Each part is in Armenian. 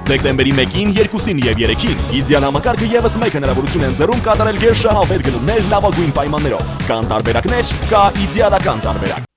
Դեկտեմբերի 1-ին, 2-ին եւ 3-ին Իդեան համակարգը եւս մեկ հնարավորություն են ձեռում կատարել գերշահավետ գնումներ լավագույն պայմաններով։ Կան տարբերակներ, կա իդեալական տարբերակ։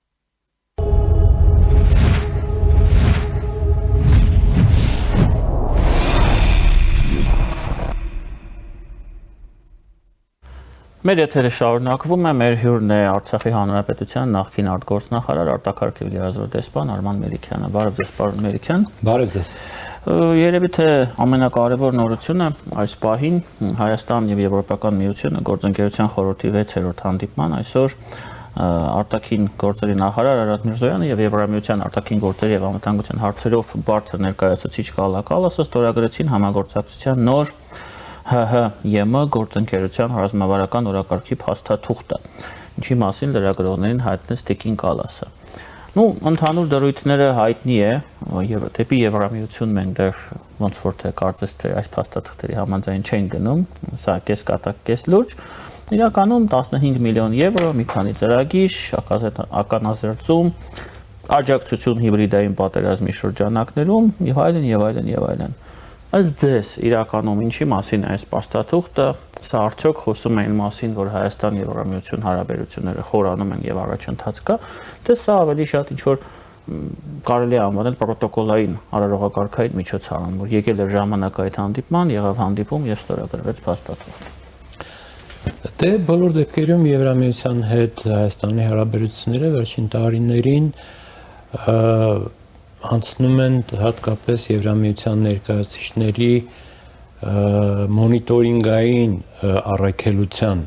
Մեր եթերը շարունակվում է, մեր հյուրն է Արցախի Հանրապետության նախկին արտգործնախարար արտակարգ եւ լիազոր դեսպան Արման Մելիքյանը։ Բարև ձեզ, պարոն Մելիքյան։ Բարև ձեզ։ Երևի թե ամենակարևոր նորությունը այս պահին Հայաստան եւ Եվրոպական միությունը գործընկերության խորհրդի 6-րդ հանդիպման այսօր արտաքին գործերի նախարար Արադ Միրզոյանը եւ Եվրամիության արտաքին գործերի եւ անվտանգության հարցերով բարձր ներկայացուցիչ Կալա Կալասը ստորագրեցին համագործակցության նոր ՀՀ-ԵՄ գործընկերության ռազմավարական օրակարգի փաստաթուղթը, ինչի մասին լրագրողներին հայտնեց Տիկին Կալասը։ Ընդհանուր դրույթները հայտնի է, դեպի Եվրամիություն մենք դեռ ոնց որ թե կարծես թե այս փաստաթղթերի համաձայն չեն գնում, սա կես կատակ կես լուրջ, իրականում 15 միլիոն եվրո, մի քանի ծրագիր, ականազերծում, աջակցություն հիբրիդային պատերազմի շրջանակներում եւ այլն եւ այլն եւ այլն։ Ըստ ձեզ իրականում ինչի մասին է այս փաստաթուղթը, սա արդյոք խոսում է այն մասին, որ Հայաստան եւ Եվրամիություն հարաբերությունները խորանում են եւ առաջընթաց կա, թե սա ավելի շատ ինչ որ կարելի է անվանել պրոտոկոլային արարողակարգային միջոցառում, որ եկել էր ժամանակ այդ հանդիպման, եղավ հանդիպում եւ ստորագրվեց փաստաթուղթը։ Դե բոլոր դեպքերում Եվրամիության հետ Հայաստանի հարաբերությունները վերջին տարիներին անցնում են հատկապես Եվրամիության ներկայացուցիչների մոնիտորինգային առաքելության,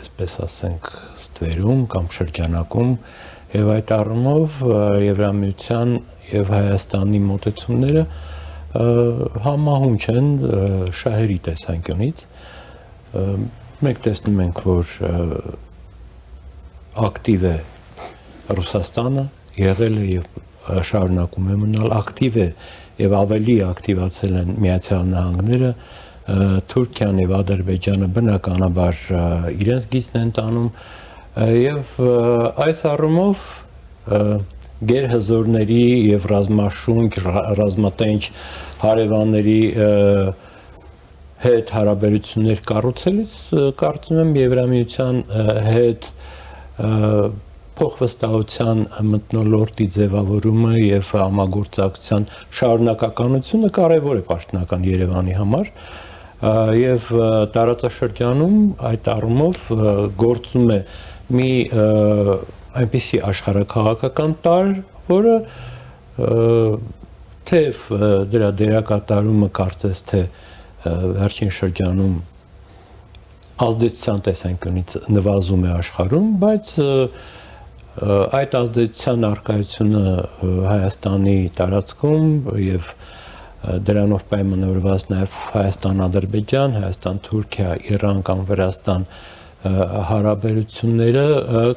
այսպես ասենք, ստվերում կամ շրջանակում եւ այդ առումով Եվրամիության եւ Հայաստանի մոտեցումները համահունչ են շահերի տեսանկյունից։ Մենք տեսնում ենք, որ ակտիվ է Ռուսաստանը, եղել է եւ շարունակում է մնալ ակտիվ է եւ ավելի ակտիվացել են Միացյալ Նահանգները, Թուրքիան եւ Ադրբեջանը բնականաբար իրենց գիծն են տանում եւ այս առումով գերհզորների եւ ռազմաշունչ ռազմատենչ հարևանների հետ հարաբերություններ կառուցելիս կարծում եմ Եվրամիության հետ փոխվստահության մթնոլորտի ձևավորումը եւ համագործակցության շարունակականությունը կարեւոր է պաշտոնական Երևանի համար եւ տարածաշրջանում այդ առումով գործում է մի այնպիսի աշխարհաքաղաքական տարր, որը թեև դրա դերակատարումը կարծես թե վերջին շրջանում ազդեցության տեսանկյունից նվազում է աշխարհում, բայց այդ ազդեցության արկայությունը Հայաստանի տարածքում եւ դրանով պայմանավորված նաեւ Հայաստան-Ադրբեջան, Հայաստան-Թուրքիա, Իրան կամ Վրաստան հարաբերությունները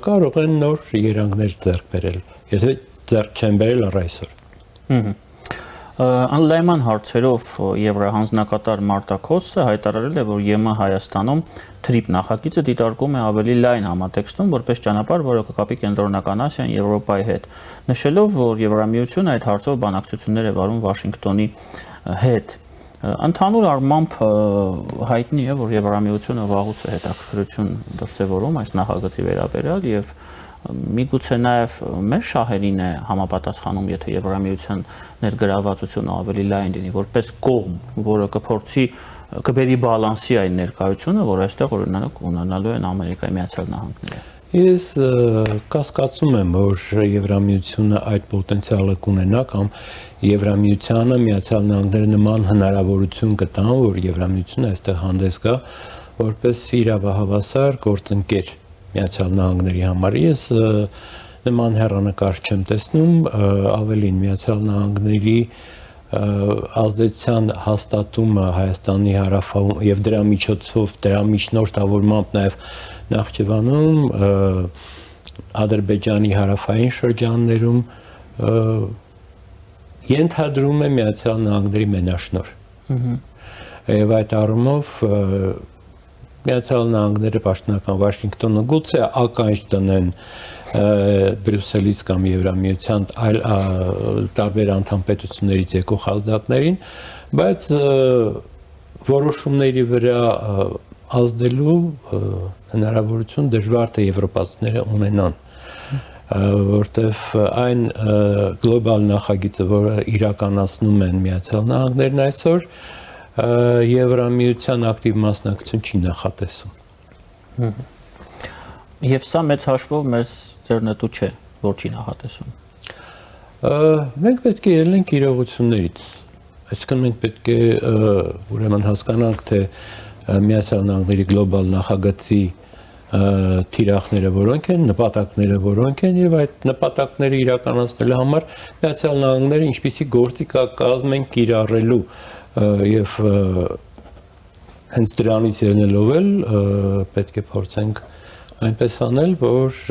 կարող են նոր երանգներ ձեռք բերել, եթե ձեռք չեն բերել առ այսօր։ Անլայնման հարցերով Եվրահանձնակատար Մարտա Քոսը հայտարարել է, որ ԵՄ Հայաստանում թրիփ նախագիծը դիտարկում է ավելի լայն համատեքստում, որպես ճանապարհ, որը կկապի Կենտրոնական Ասիան Եվրոպայի հետ, նշելով, որ Եվրամիությունը այդ հարցով բանակցություններ է վարում Վաշինգտոնի հետ։ Ընդհանուր առմամբ հայտնի է, որ Եվրամիությունը վաղուց է հետաքրքրություն դրսևորում այս նախագծի վերաբերյալ եւ միգուցե նաև մեր շահերին է համապատասխանում, եթե Եվրամիության ներգրավվածությունը ավելի լայն լինի, որպես կողմ, որը կփորձի կբերի բալանսի այն ներկայությունը, որ այստեղ օրինակ ունենալու են Ամերիկայի Միացյալ Նահանգները։ Ես կասկածում եմ, որ Եվրամիությունը այդ պոտենցիալը կունենա կամ Եվրամիությանը Միացյալ Նահանգները նման հնարավորություն կտան, որ Եվրամիությունը այստեղ հանդես գա որպես իրավահավասար գործընկեր Միացյալ Նահանգների համար։ Ես նման հեռանկար չեմ տեսնում, ավելին Միացյալ Նահանգների ազդեցության հաստատումը Հայաստանի հարավում եւ դրա միջոցով դրա միջնորդավորմամբ նաեւ Նախճեվանում Ադրբեջանի հարավային շրջաններում ենթադրում է Միացյալ Նահանգների մենաշնոր։ Եվ այդ առումով Միացյալ Նահանգները պաշտոնական Վաշինգտոնը գուցե ականջ դնեն Բրյուսելից կամ Եվրամիության այլ տարբեր անդամ պետություններից եկող ազդակներին, բայց որոշումների վրա ազդելու հնարավորություն դժվար թե եվրոպացիները ունենան, որտեվ այն գլոբալ նախագիծը, որը իրականացնում են Միացյալ Նահանգներն այսօր, Եվրամիության ակտիվ մասնակցություն չի նախատեսում։ Եվ սա մեծ հաշվով մեզ ձեռնտու չէ, որ չի նախատեսում։ Մենք պետք է ելնենք իրողություններից, այսինքն մենք պետք է ուրեմն հասկանանք, թե Միացյալ Նահանգների գլոբալ նախագծի թիրախները որոնք են, նպատակները որոնք են եւ այդ նպատակները իրականացնելու համար Միացյալ Նահանգները ինչպիսի գործիքակազմ են կիրառելու եւ հենց դրանից ելնելով էլ պետք է փորձենք այնպես անել, որ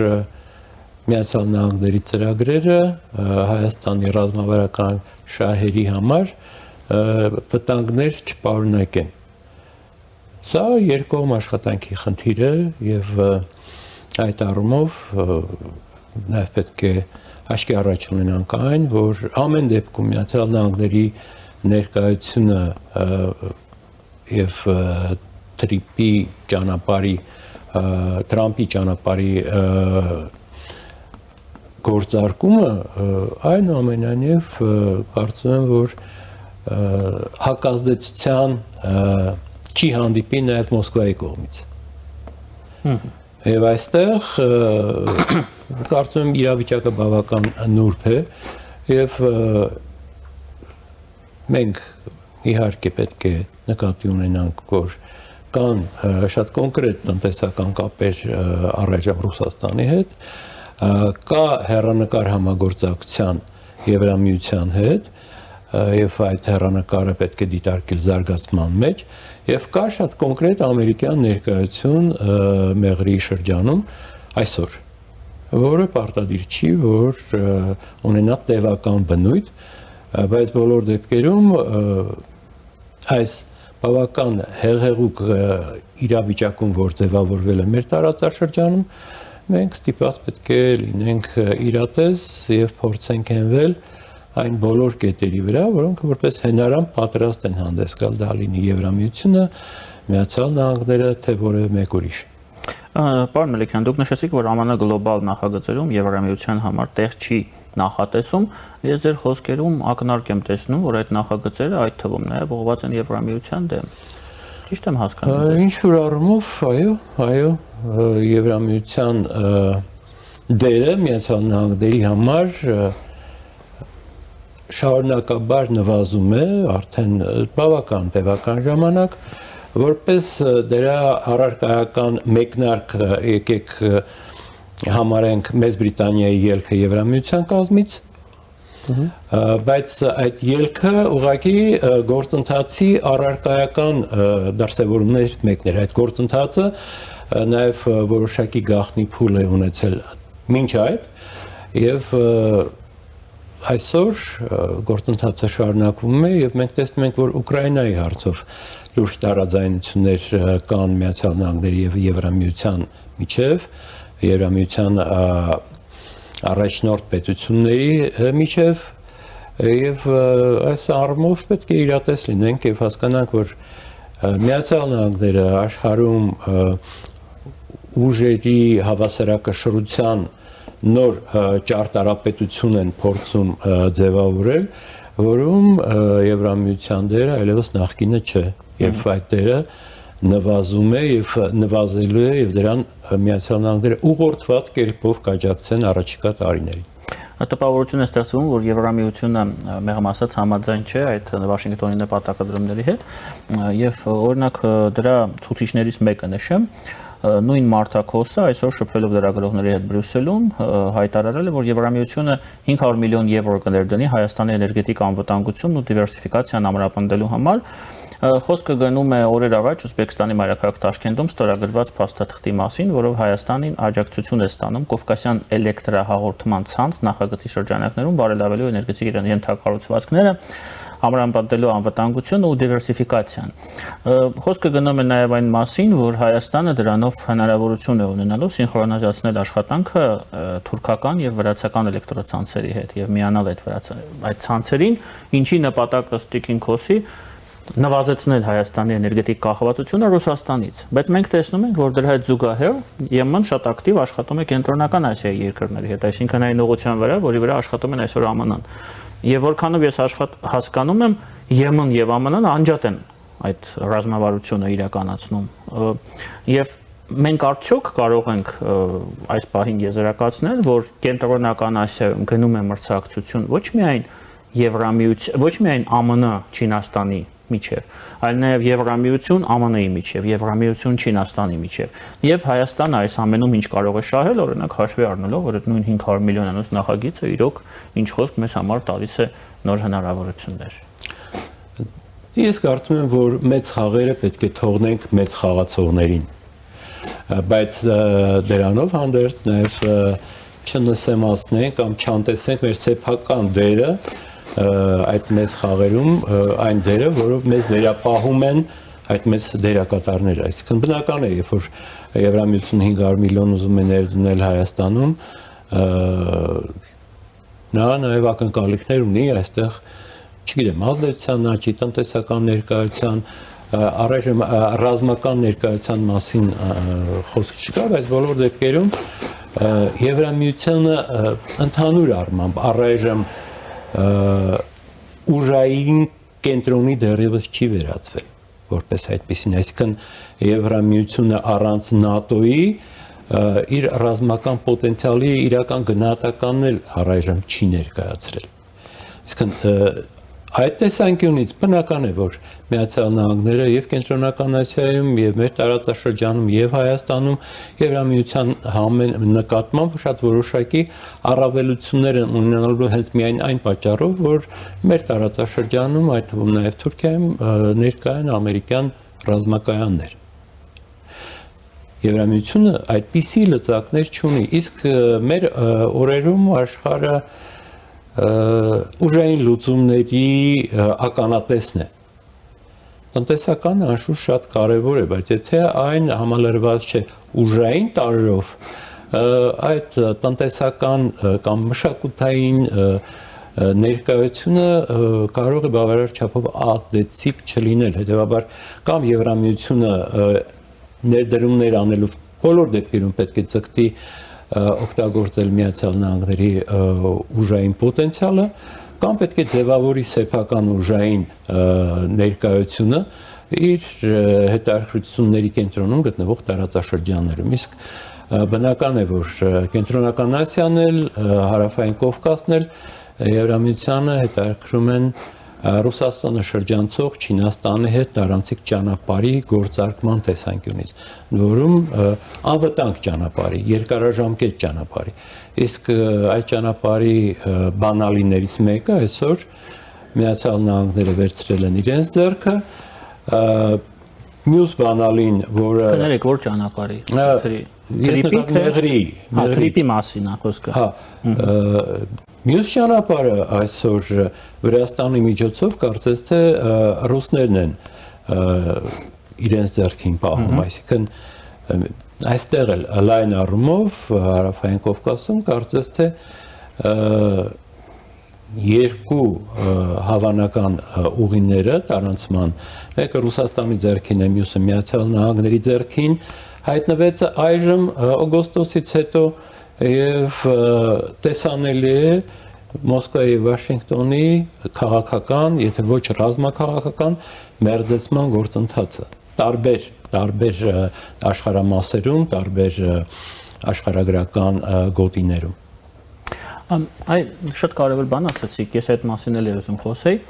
Միացյալ Նահանգների ծրագրերը Հայաստանի ռազմավարական շահերի համար վտանգներ չպարունակեն։ Սա երկկողմ աշխատանքի խնդիր է եւ այդ առումով նաեւ պետք է աչքի առաջ ունենանք այն, որ ամեն դեպքում Միացյալ Նահանգների ներկայությունը եւ Տրամպի ճանապարհի գործարկումը այնուամենայնիվ կարծում եմ, որ հակազդեցության չի հանդիպի նաև Մոսկվայի կողմից։ Եվ այստեղ կարծում եմ իրավիճակը բավական նուրբ է եւ մենք իհարկե պետք է նկատի ունենանք, որ կան շատ կոնկրետ տնտեսական կապեր առայժմ Ռուսաստանի հետ, կա հեռանկար համագործակցության Եվրամիության հետ եւ այդ հեռանկարը պետք է դիտարկել զարգացման մեջ եւ կա շատ կոնկրետ ամերիկյան ներկայություն Մեղրի շրջանում այսօր, որը պարտադիր չի, որ ունենա տևական բնույթ, բայց բոլոր դեպքերում այս բավական հեղեղուկ իրավիճակում, որ ձևավորվել է մեր տարածաշրջանում, մենք ստիպված պետք է լինենք իրատես եւ փորձենք հենվել այն բոլոր կետերի վրա, որոնք որպես հենարան պատրաստ են հանդես գալ, դա լինի Եվրամիությունը, Միացյալ Նահանգները, թե որևէ մեկ ուրիշ։ Պարոն Մելիքյան, դուք նշեցիք, որ ԱՄՆ գլոբալ նախագծերում Եվրամիության համար տեղ չի նախատեսում, ես ձեր խոսքերում ակնարկ եմ տեսնում, որ այդ նախագծերը այդ թվում նաև ուղղված են Եվրամիության դեմ։ Ճիշտ եմ հասկանում։ Ինչ որ առումով, այո, Եվրամիության դերը Միացյալ Նահանգների համար շարունակաբար նվազում է արդեն բավական տևական ժամանակ, որպես դրա առարկայական մեկնարկ եկեք համարենք Մեծ Բրիտանիայի ելքը Եվրամիության կազմից, բայց այդ ելքը ուղղակի գործընթացի առարկայական դրսևորումներ մեկն էր, այդ գործընթացը նաև որոշակի գաղտնի փուլ է ունեցել մինչ այդ եւ այսօր գործընթացը շարունակվում է եւ մենք տեսնում ենք, որ Ուկրաինայի հարցով լուրջ տարաձայնություններ կան Միացյալ Նահանգների եւ Եվրամիության միջև, Եվրամիության առաջնորդ պետությունների միջև եւ այս առումով պետք է իրատես լինենք եւ հասկանանք, որ Միացյալ Նահանգները աշխարհում ուժերի հավասարակշռության նոր ճարտարապետություն են փորձում ձևավորել, որում Եվրամիության դերը այլևս նախկինը չէ եւ այդ դերը նվազում է եւ նվազելու է եւ դրան Միացյալ Նահանգները ուղղորդված կերպով կաջակցեն առաջիկա տարիներին։ Տպավորություն է ստեղծվում, որ Եվրամիությունը մեղմ ասած համաձայն չէ այդ Վաշինգտոնի նպատակադրումների հետ եւ օրինակ դրա ցուցիչներից մեկը նշեմ, նույն Մարտակոսը այսօր շփվելով լրագրողների հետ Բրյուսելում հայտարարել է, որ Եվրամիությունը 500 միլիոն եվրո կներդնի Հայաստանի էներգետիկ անվտանգությունն ու դիվերսիֆիկացիան ամրապնդելու համար։ Խոսքը գնում է օրեր առաջ Ուզբեկստանի մայրաքաղաք Տաշկենտում ստորագրված փաստաթղթի մասին, որով Հայաստանին աջակցություն է ստանում Կովկասյան էլեկտրահաղորդման ցանց նախագծի շրջանակներում բարելավելու էներգետիկ ենթակառուցվածքները։ ամրապնդելու անվտանգությունը ու դիվերսիֆիկացիան։ Խոսքը գնում է նաև այն մասին, որ Հայաստանը դրանով հնարավորություն է ունենալու սինխրոնիզացնել աշխատանքը թուրքական եւ վրացական էլեկտրոցանցերի հետ եւ միանալ այդ ցանցերին, ինչի նպատակը Տիկին Քոսի նվազեցնել Հայաստանի էներգետիկ կախվածությունը Ռուսաստանից, բայց մենք տեսնում ենք, որ դրա հետ զուգահեռ ԵՄ-ն շատ ակտիվ աշխատում է Կենտրոնական Ասիայի երկրների հետ, այսինքն այն ուղղության վրա, որի վրա աշխատում են այսօր ԱՄՆ-ն։ Եվ որքանով ես հասկանում եմ, ԵՄ-ն եւ ԱՄՆ-ն անջատ են այդ ռազմավարությունը իրականացնում։ Եւ մենք արդյոք կարող ենք այս պահին եզրակացնել, որ Կենտրոնական Ասիայում գնում է մրցակցություն ոչ միայն Եվրամիություն, ոչ միայն ԱՄՆ, Չինաստանի միջև, այլ նաև Եվրամիություն ԱՄՆ-ի միջև, Եվրամիություն Չինաստանի միջև։ Եվ Հայաստանը այս ամենում ինչ կարող է շահել, օրինակ հաշվի առնելով, որ այդ նույն 500 միլիոնանոց նախագիծը իրոք ինչ խոսք մեզ համար տալիս է նոր հնարավորություններ։ Ես կարծում եմ, որ մեծ խաղերը պետք է թողնենք մեծ խաղացողներին, բայց դրանով հանդերձ նաև չնսեմացնենք կամ չանտեսենք մեր սեփական դերը այդ մեծ խաղերում, այն դերը, որով մեզ վերապահում են այդ մեծ դերակատարները։ Այսինքն բնական է, երբ որ Եվրամիությունը 500 միլիոն ուզում է ներդնել Հայաստանում, նա նաև ակնկալիքներ ունի այստեղ, չգիտեմ, ազդեցության աճի, տնտեսական ներկայության, առայժմ ռազմական ներկայության մասին խոսք չկա, բայց բոլոր դեպքերում Եվրամիությունը ընդհանուր առմամբ առայժմ ուժային կենտրոնի դեռևս չի վերածվել որպես այդպեսին, այսինքն Եվրամիությունը առանց ՆԱՏՕ-ի իր ռազմական պոտենցիալի իրական գնահատականն էլ առայժմ չի ներկայացրել։ Այսինքն այդ տեսանկյունից բնական է, որ Միացյալ Նահանգները եւ Կենտրոնական Ասիայում եւ մեր տարածաշրջանում եւ Հայաստանում Եվրամիության նկատմամբ շատ որոշակի առավելություններ են ունենալու հենց միայն այն պատճառով, որ մեր տարածաշրջանում, այդ թվում նաեւ Թուրքիայում ներկա են ամերիկյան ռազմակայաններ։ Եվրամիությունը այդպիսի լծակներ չունի, իսկ մեր օրերում աշխարհը ուժային լուծումների ականատեսն է։ Տնտեսականը անշուշտ շատ կարևոր է, բայց եթե այն համալրված չէ ուժային տարրով, այդ տնտեսական կամ մշակութային ներկայությունը կարող է բավարար չափով ազդեցիկ չլինել, հետևաբար կամ Եվրամիությունը ներդրումներ անելու բոլոր դեպքերում պետք է ցկտի օգտագործել Միացյալ Նահանգների ուժային պոտենցիալը կամ պետք է ձևավորի սեփական ուժային ներկայությունը իր հետաքրքրությունների կենտրոնում գտնվող տարածաշրջաններում։ Իսկ բնական է, որ Կենտրոնական Ասիան էլ, Հարավային Կովկասն էլ Եվրամիությանը հետաքրքրում են Ռուսաստանը շրջանցող Չինաստանի հետ տարանցիկ ճանապարհի գործարկման տեսանկյունից, որում անվտանգ ճանապարհի, երկարաժամկետ ճանապարհի։ Իսկ այդ ճանապարհի բանալիներից մեկը այսօր Միացյալ Նահանգները վերցրել են իրենց ձեռքը, մյուս բանալին, որը Կներեք, որ ճանապարհի։ Գրիպի մասին է խոսքը։ Հա, մյուս ճանապարհը այսօր Վրաստանի միջոցով կարծես թե ռուսներն են իրենց ձեռքին պահում, այսինքն այստեղ էլ լայն առումով Հարավային Կովկասում կարծես թե երկու հավանական ուղիները տարանցման, մեկը Ռուսաստանի ձեռքին է, մյուսը Միացյալ Նահանգների ձեռքին, հայտնվեց այժմ օգոստոսից հետո եւ տեսանելի է Մոսկվայի եւ Վաշինգտոնի քաղաքական, եթե ոչ ռազմաքաղաքական մերձեցման գործընթացը տարբեր աշխարհամասերում, տարբեր աշխարհագրական գոտիներում։ Շատ կարևոր բան ասացիք, ես այդ մասին էլ ուզում խոսեի։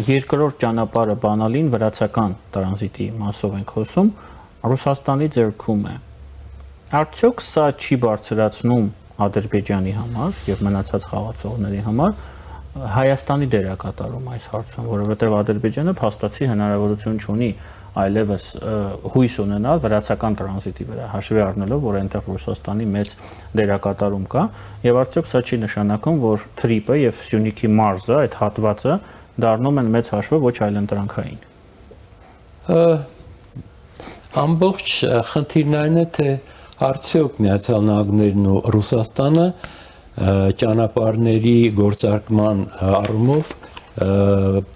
Երկրորդ ճանապարհը բանալին վրացական տրանզիտի մասով ենք խոսում, Ռուսաստանի ձեռքում է։ Արդյոք սա չի բարձրացնում Ադրբեջանի համար եւ մնացած խաղացողների համար Հայաստանի դերակատարում այս հարցում, որովհետեւ Ադրբեջանը փաստացի հնարավորություն չունի այլևս հույս ունենալ վրացական տրանզիտի վրա, հաշվի առնելով, որ այնտեղ Ռուսաստանի մեծ դերակատարում կա, եւ արդյոք սա չի նշանակում, որ Թրիպը եւ Սյունիքի մարզը, այդ հատվածը դառնում են մեծ հաշվով ոչ այլընտրանքային։ Ամբողջ խնդիրն այն է, թե արդյոք Միացյալ Նահանգներն ու Ռուսաստանը ճանապարհների գործարկման առումով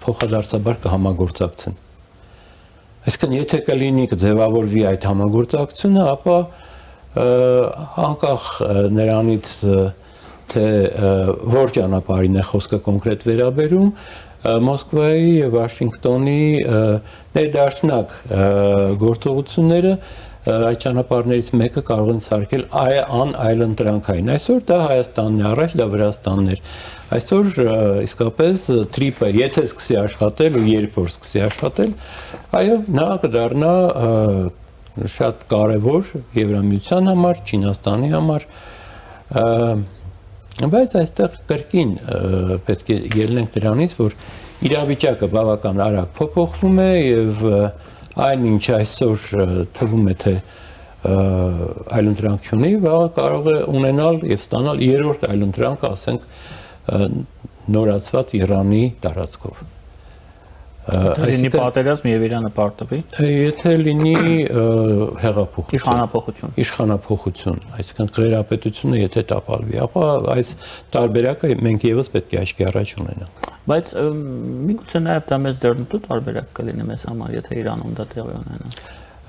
փոխադարձաբար կհամագործակցեն։ Այսինքն, եթե կլինի կձևավորվի այդ համագործակցությունը, ապա անկախ նրանից, թե որ ճանապարհին է խոսքը կոնկրետ վերաբերում, Մոսկվայի եւ Վաշինգտոնի ներդաշնակ գործողությունները այդ ճանապարհներից մեկը կարող են սարքել այլընտրանքային։ Այսօր դա Հայաստանն է, առաջ դա Վրաստանն էր։ Այսօր իսկապես թրիպը, եթե սկսի աշխատել ու երբ որ սկսի աշխատել, այո, նա կդառնա շատ կարևոր Եվրամիության համար, Չինաստանի համար, բայց այստեղ կրկին պետք է ելնենք դրանից, որ իրավիճակը բավական արագ փոփոխվում է եւ այն ինչ այսօր թվում է թե այլընտրանք չունի, վաղը կարող է ունենալ եւ ստանալ երրորդ այլընտրանք, ասենք նորացված Իրանի տարածքով։ Լինի պատերազմ եւ Իրանը պարտվի։ Եթե լինի հեղափոխություն, իշխանափոխություն, այսինքն քրեապետությունը եթե տապալվի, ապա այս տարբերակը մենք եւս պետք է աչքի առաջ ունենանք։ Բայց միգուցե նաեւ դա մեծ դեռնտու տարբերակ կլինի մեզ համար, եթե Իրանում դա տեղի ունենա։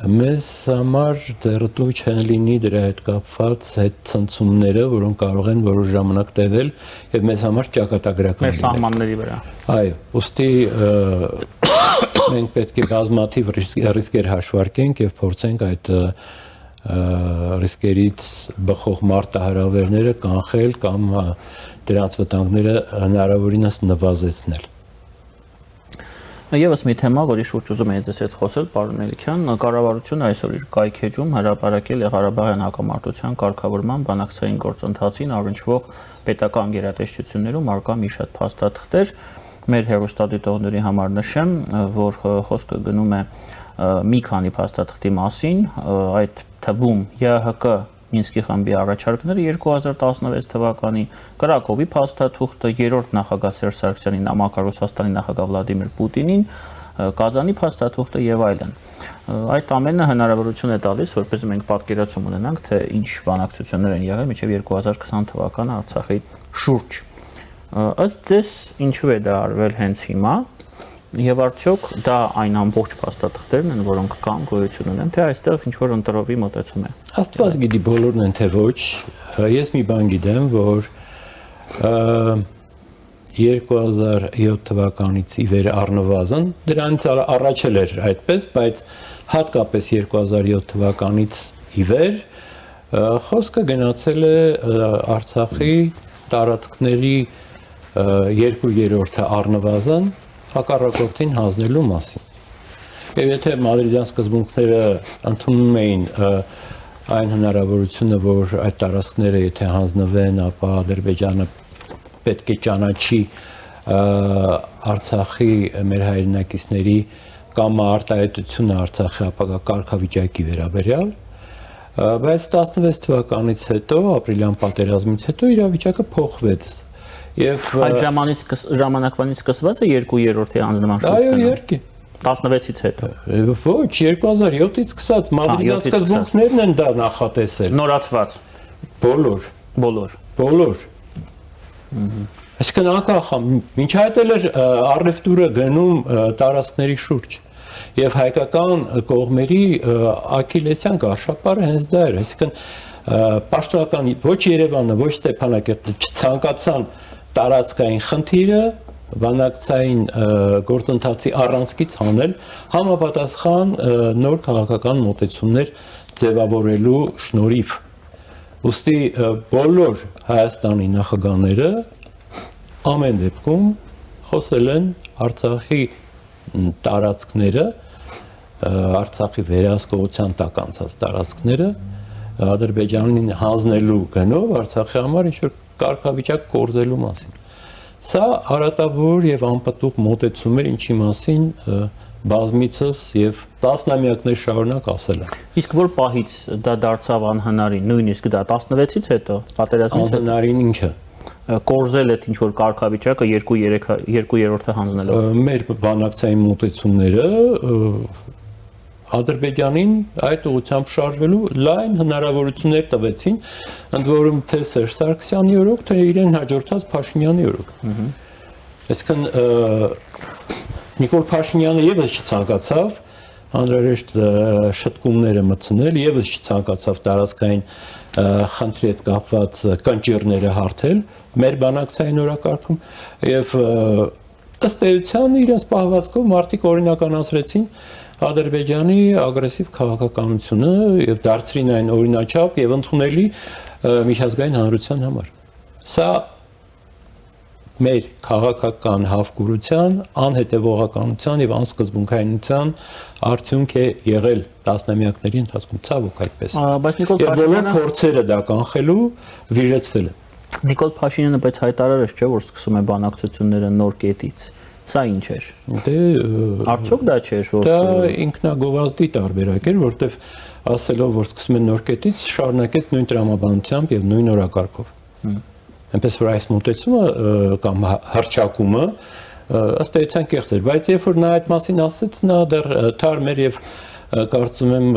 Մեզ համար դեռտու չեն լինի դրա հետ կապված այդ ցնցումները, որոնք կարող են որոշ ժամանակ տևել եւ մեզ համար ճակատագրական մեր սահմանների վրա։ Այո, ուստի մենք պետք է բազմաթիվ ռիսկեր հաշվարկենք եւ փորձենք այդ ռիսկերից բխող մարտահրավերները կանխել կամ դրանց վտանգները հնարավորինս նվազեցնել։ Եվս մի թեմա, որի շուրջ ուզում եմ ձեզ հետ խոսել, պարոն Մելիքյան, կառավարությունը այսօր իր կայքեջում հրապարակել է Ղարաբաղյան հակամարտության կարգավորման բանակցային գործընթացին առնչվող պետական գերատեսչություններում արկա մի շարք փաստաթղթեր։ Մեր հեռուստադիտողների համար նշեմ, որ խոսքը գնում է մի քանի փաստաթղթի մասին, այդ թվում ԵՀԿ Մինսկի խմբի առաջարկները 2016 թվականի, Կրակովի փաստաթուղթը, երրորդ նախագահ Սերժ Սարգսյանի նամակը Ռուսաստանի նախագահ Վլադիմիր Պուտինին, Կազանի փաստաթուղթը եւ այլն։ Այդ ամենը հնարավորություն է տալիս, որպես մենք պատկերացում ունենանք, թե ինչ բանակցություններ են եղել մինչեւ 2020 թվականը Արցախի շուրջ։ Ըստ ձեզ, ինչու է դա արվել հենց հիմա? Եվ արդյոք դա այն ամբողջ փաստաթղթերն են, որոնք կան, գոյություն ունեն, թե այստեղ ինչ որ ընտրովի մոտեցում է։ Աստված գիտի բոլորն են թե ոչ։ Ես մի բան գիտեմ, որ 2007 թվականից ի վեր առնվազն, դրանից առաջ էր այդպես, բայց հատկապես 2007 թվականից ի վեր խոսքը գնացել է Արցախի տարածքների 2/3-ը առնվազն հակառակորդին հանձնելու մասին։ Եվ եթե մադրիդյան սկզբունքները ընդունում էին այն հնարավորությունը, որ այդ տարածքները եթե հանձնվեն, ապա Ադրբեջանը պետք է ճանաչի Արցախի մեր հայրենակիցների կամ արտահայտությունը Արցախի ապագա կարգավիճակի վերաբերյալ, բայց 16 թվականից հետո, ապրիլյան պատերազմից հետո իրավիճակը փոխվեց։ Եվ այդ ժամանակվանից սկսված է 2/3-ի հանձնման շուրջ։ Այո, իհարկե։ 16-ից հետո։ Ոչ, 2007-ից սկսած մադրիդյան սկզբունքներն են դա նախատեսել։ Նորացված։ Բոլոր։ Այսինքն անկախ մինչ այդ էր առևտուրը գնում տարածքների շուրջ։ Եվ հայկական կողմերի աքիլեսյան գարշապարը հենց դա էր, այսինքն պաշտոնական ոչ Երևանը, ոչ Ստեփանակերտը չցանկացան տարածքային խնդիրը բանակցային գործընթացի առանցքից հանել համապատասխան նոր քաղաքական մոտեցումներ ձևավորելու շնորհիվ։ Ուստի բոլոր Հայաստանի նախագահները ամեն դեպքում խոսել են Արցախի տարածքները, Արցախի վերահսկողության տակ անցած տարածքները Ադրբեջանին հանձնելու գնով Արցախի համար ինչ-որ կարգավիճակ կորզելու մասին։ Սա հարատավոր եւ անպտուղ մոտեցում էր, ինչի մասին բազմիցս եւ տասնամյակներ շարունակ ասել են։ Իսկ որ պահից դա դարձավ անհնարին, նույնիսկ դա 16-ից հետո, պատերազմից հետո։ Անհնարին ինչը։ կորզել այդ ինչ որ կարգավիճակը 2/3-ը հանձնելով։ Մեր բանակցային մոտեցումները Ադրբեջանին այդ ուղղությամբ շարժվելու լայն հնարավորություններ տվեցին, ընդ որում թե Սերժ Սարգսյանի օրոք, թե իրեն հաջորդած Փաշինյանի օրոք։ Այսինքն Նիկոլ Փաշինյանը եւս չցանկացավ անհրաժեշտ շտկումները մտցնել, եւս չցանկացավ տարածքային խնդրի հետ կապված կնճիռները հարթել մեր բանակցային օրակարգում եւ ըստ էության իրենց պահվածքով մարդիկ օրինականացրեցին Ադրբեջանի ագրեսիվ քաղաքականությունը եւ դարձրին այն օրինաչափ եւ ընդունելի միջազգային հանրության համար։ Սա մեր քաղաքական հավկուրության, անհետևողականության եւ անսկզբունքայնության արդյունք է եղել տասնամյակների ընթացքում, ցավոք այդպես։ Բայց Նիկոլ Փաշինյանը փորձերը դա կանխելու վիժեցվել է։ Նիկոլ Փաշինյանը բայց հայտարարեց, չէ, որ սկսում է բանակցությունները նոր կետից։ Սա ինչ էր։ Դե Արդյոք դա չէր, որ դա ինքնագովազդի տարբերակ էր, որտեվ ասելով, որ սկսում են նոր կետից, շարունակեց նույն տրամաբանությամբ եւ նույն օրակարգով։ Այնպես որ այս մոտեցումը կամ հռչակումը ըստ էության կեղծ էր, բայց երբ որ նա այդ մասին ասեց, նա դեռ թարմ էր եւ կարծում եմ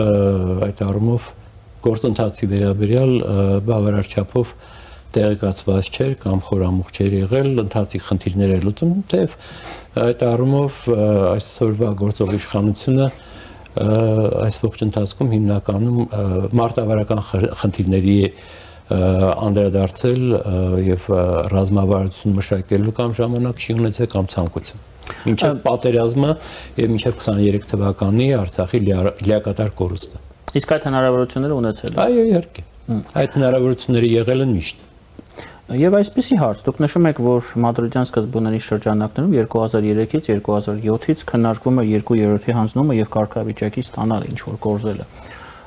այդ առումով գործընթացի վերաբերյալ բավարար չափով տեղեկացված չէր կամ խորամուխ չէր եղել, ընթացիկ խնդիրներ էր լուծում, թեև այդ առումով այսօրվա գործող իշխանությունը այս ողջ ընթացքում հիմնականում մարտավարական խնդիրների անդրադարձել եւ ռազմավարություն մշակելու կամ ժամանակ չի ունեցել կամ ցանկություն։ Մինչև պատերազմը եւ մինչև 23 թվականի Արցախի լիակատար կորուստը։ Իսկ այդ հնարավորությունները ունեցել են։ Այո, իհարկե։ Այդ հնարավորությունները եղել են միշտ։ Եվ այսպեսի հարց, դուք նշում եք, որ Մադրիդյան սկզբունքների շրջանակներում 2003-ից 2007-ից քննարկվում էր 2/3-ի հանձնումը եւ կարգավիճակի ստանալը, ինչ որ կորզելը։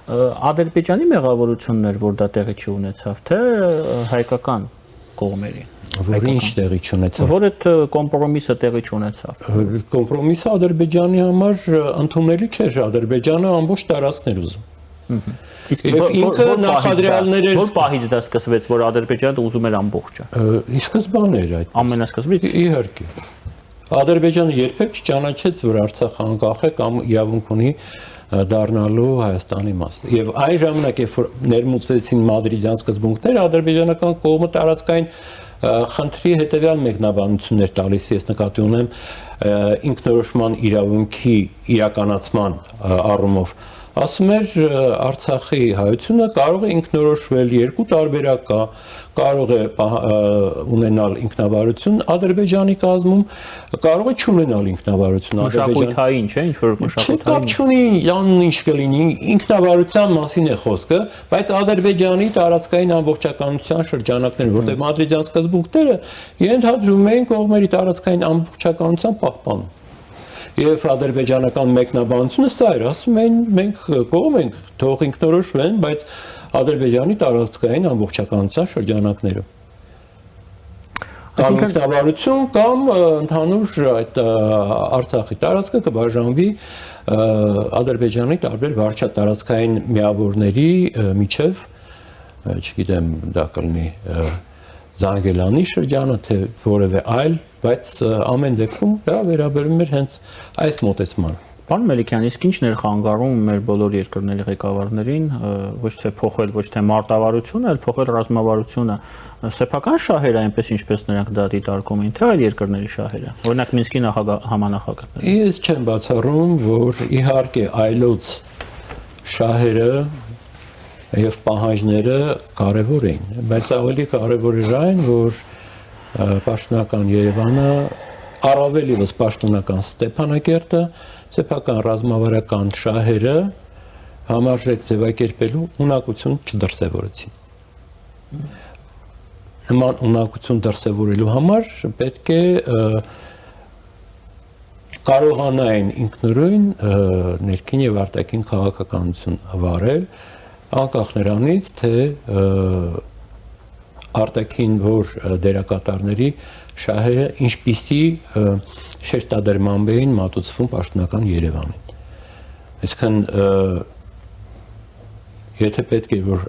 Ադրբեջանի մեղավորությունն էր, որ դա տեղի չունեցավ, թե հայկական կողմերի։ Որ ինչ տեղի չունեցավ։ Որ այդ կոմպրոմիսը տեղի չունեցավ։ Կոմպրոմիսը Ադրբեջանի համար ընդունելի չէր, Ադրբեջանը ամբողջ տարածքն էր ուզում։ Իսկ ինքը նախադրյալներ էր։ Որ պահից դա սկսվեց, որ Ադրբեջանը ուզում էր ամբողջը։ Ի սկզբանե էր այդ։ Ամենասկզբից։ Իհարկե։ Ադրբեջանը երբեք չճանաչեց, որ Արցախը անկախ է կամ իրավունք ունի դառնալու Հայաստանի մաս։ Եվ այն ժամանակ, երբ որ ներմուծվեցին Մադրիդյան սկզբունքները, ադրբեջանական կողմը տարածքային խնդրի հետևյալ մեկնաբանություններ տալիս, ես նկատի ունեմ ինքնորոշման իրավունքի իրականացման առումով, ասում էր Արցախի հայությունը կարող է ինքնորոշվել, երկու տարբերակ կա, կարող է ունենալ ինքնավարություն Ադրբեջանի կազմում, կարող է չունենալ ինքնավարություն մշակութային, չէ՞, ինչ որ մշակութային։ Կապ չունի, յանն ինչ կլինի, ինքնավարության մասին է խոսքը, բայց Ադրբեջանի տարածքային ամբողջականության շրջանակները, որտեղ Մադրիդյան սկզբունքները ենթադրում էին կողմերի տարածքային ամբողջականության պահպանում։ Եվ ադրբեջանական մեկնաբանությունը սա էր, ասում են մենք կողմ ենք, թող ինքնորոշվեն, բայց Ադրբեջանի տարածքային ամբողջականության շրջանակներում։ Կամ ինքնավարություն կամ ընդհանուր այդ Արցախի տարածքը կբաժանվի Ադրբեջանի տարբեր վարչատարածքային միավորների միջև, չգիտեմ, դա կլինի Զանգելանի շրջանը, թե որևէ այլ, բայց ամեն դեպքում դա վերաբերում էր հենց այս մոտեցմանը։ Պարոն Մելիքյան, իսկ ինչն էր խանգարում մեր բոլոր երկրների ղեկավարներին ոչ թե փոխել ոչ թե մարտավարությունը, այլ փոխել ռազմավարությունը, սեփական շահերը այնպես ինչպես նրանք դա դիտարկում էին, թե այլ երկրների շահերը։ Օրինակ Մինսկի համանախագծները։ Ես չեմ բացառում, որ իհարկե այլոց շահերը եւ պահանջները կարեւոր էին, բայց ավելի կարեւոր էր այն, որ պաշտոնական Երևանը, առավել ևս պաշտոնական Ստեփանակերտը, սեփական ռազմավարական շահերը համարժեք ձևակերպելու ունակություն չդրսևորեցին։ Նման ունակություն դրսևորելու համար պետք է կարողանային ինքնուրույն ներքին եւ արտաքին քաղաքականություն վարել, անկախ նրանից, թե արտաքին որ դերակատարների շահերը ինչպիսի շեշտադրմամբ էին մատուցվում պաշտոնական Երևանին։ Այսինքն եթե պետք է որ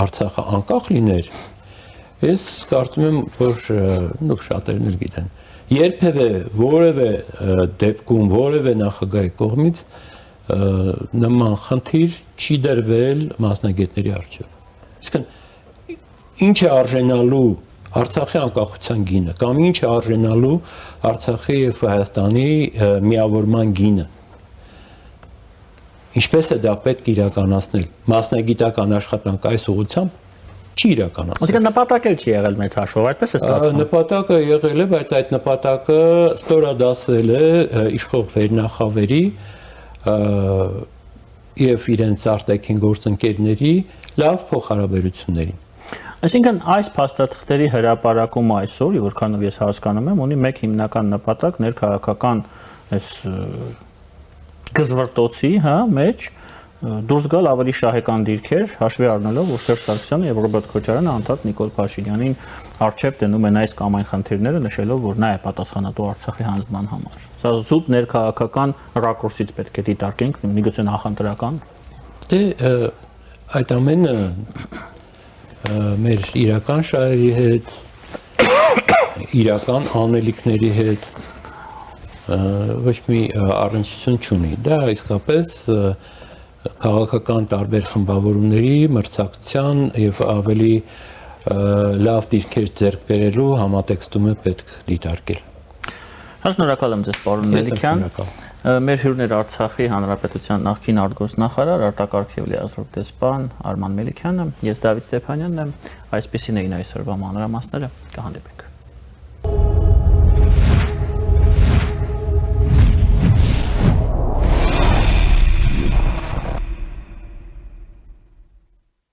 Արցախը անկախ լիներ, Ես կարծում եմ, որ շատերն էլ գիտեն։ Երբևէ որևէ դեպքում որևէ նախագահի կողմից նման խնդիր չի դրվել մասնագետների առջև։ Իսկն ինչ է արժենալու Արցախի անկախության գինը կամ ինչ է արժենալու Արցախի եւ Հայաստանի միավորման գինը։ Ինչպես է դա պետք իրականացնել։ Մասնագիտական աշխատանք այս ուղղությամբ չի իրականացվել։ Այսինքն նպատակը չի եղել մեծ հաշվով, այդպես է ստացվում։ Նպատակը եղել է, բայց այդ նպատակը ստորադասվել է իշխող վերնախավերի եւ իրենց արտաքին գործընկերների լավ փոխհարաբերություններին։ Այսինքն այս փաստաթղթերի հրապարակումը այսօր, որքանով ես հասկանում եմ, ունի մեկ հիմնական նպատակ ներքաղաքական այս գզվրտոցի, մեջ դուրս գալ ավելի շահեկան դիրքեր, հաշվի առնելով, որ Սերժ Սարգսյանը եւ Ռոբերտ Քոչարյանը անդադ Նիկոլ Փաշինյանին արժեվ դնում են այս կամ այն խնդիրները, նշելով, որ նա է պատասխանատու Արցախի հանձնման համար։ Սա զուտ ներքաղաքական ռակուրսից պետք է դիտարկենք, միգուցե նախընտրական։ Այդ ամենը մեր իրական շահերի հետ, իրական անելիքների հետ ոչ մի առնչություն չունի։ Դա իսկապես քաղաքական տարբեր խմբավորումների մրցակցության եւ ավելի լավ դիրքեր ձեռք բերելու համատեքստում է պետք դիտարկել։ Շնորհակալ եմ ձեզ, պարոն Մելիքյան։ Մեր հյուրն էր Արցախի Հանրապետության նախկին արտգործնախարար, արտակարգ եւ լիազոր դեսպան Արման Մելիքյանը, ես Դավիթ Ստեփանյանն եմ, այսպեսին էին այսօրվա մանրամասները, կհանդիպենք։